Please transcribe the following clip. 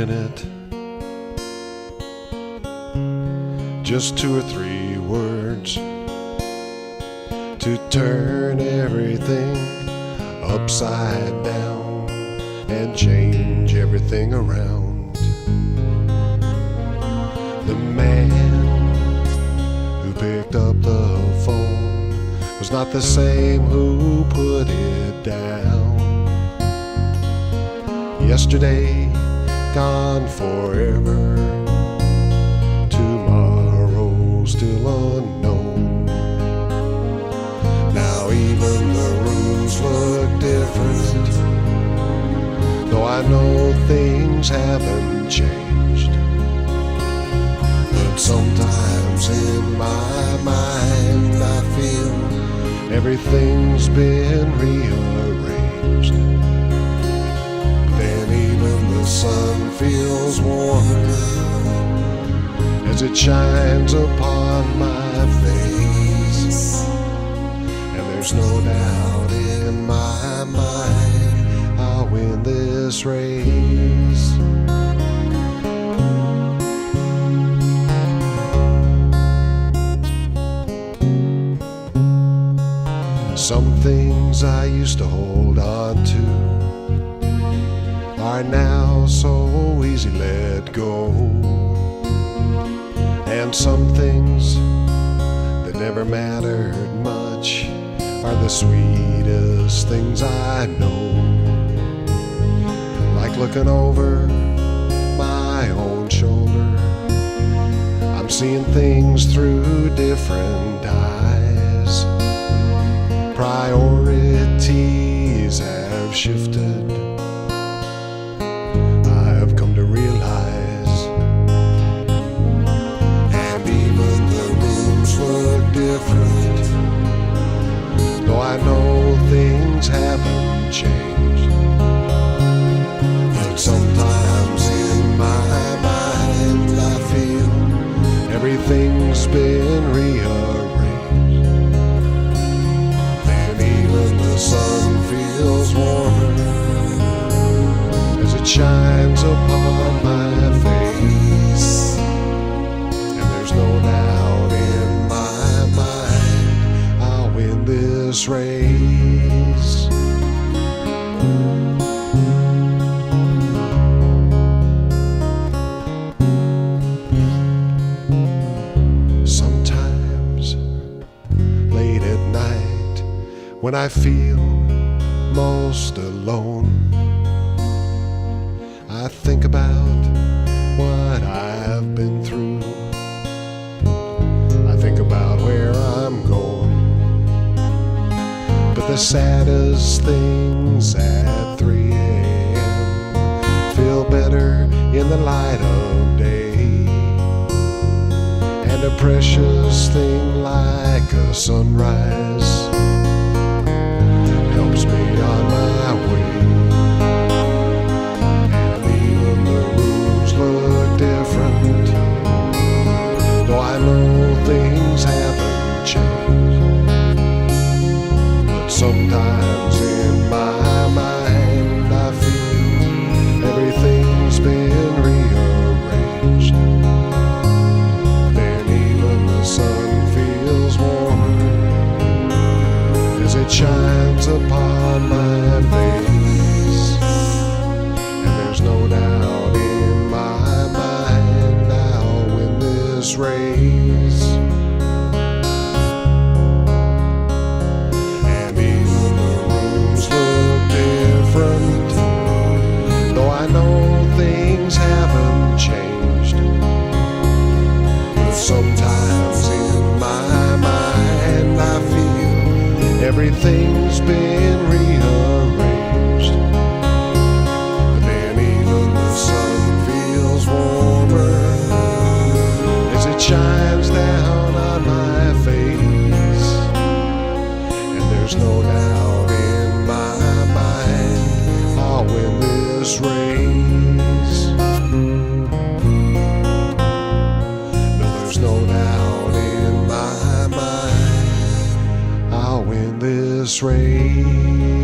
minute, just 2 or 3 words to turn everything upside down and change everything around. The man who picked up the phone was not the same who put it down. Yesterday, gone forever. Tomorrow, still unknown. Now even the rooms look different, though I know things haven't changed. But sometimes in my mind I feel everything's been rearranged. Then even the sun feels warmer as it shines upon my face. And there's no doubt in my mind I'll win this race. Some things I used to hold on to are now so easy let go. And some things that never mattered much are the sweetest things I know. Like looking over my own shoulder, I'm seeing things through different eyes. Priorities have shifted, I've come to realize. And even the rooms look different, though I know things haven't changed. But sometimes in my mind I feel everything's been rearranged. The sun feels warmer as it shines upon my face. And there's no doubt in my mind I'll win this race. Sometimes late at night, when I feel most alone, I think about what I've been through. I think about where I'm going. But the saddest things at 3 a.m. feel better in the light of day. And a precious thing like a sunrise helps me on my way. And even the rooms look different, though I know things haven't changed. But sometimes in my mind I feel everything's been rearranged. Then even the sun feels warmer as it shines upon my face. And there's no doubt in my mind I'll win this race. And even the rooms look different, though I know things haven't changed. But sometimes in my mind I feel everything's been rearranged. But then even the sun feels warmer as it shines down on my face. And there's no doubt in my mind I'll win this race. No, there's no doubt in my mind I'll win this race.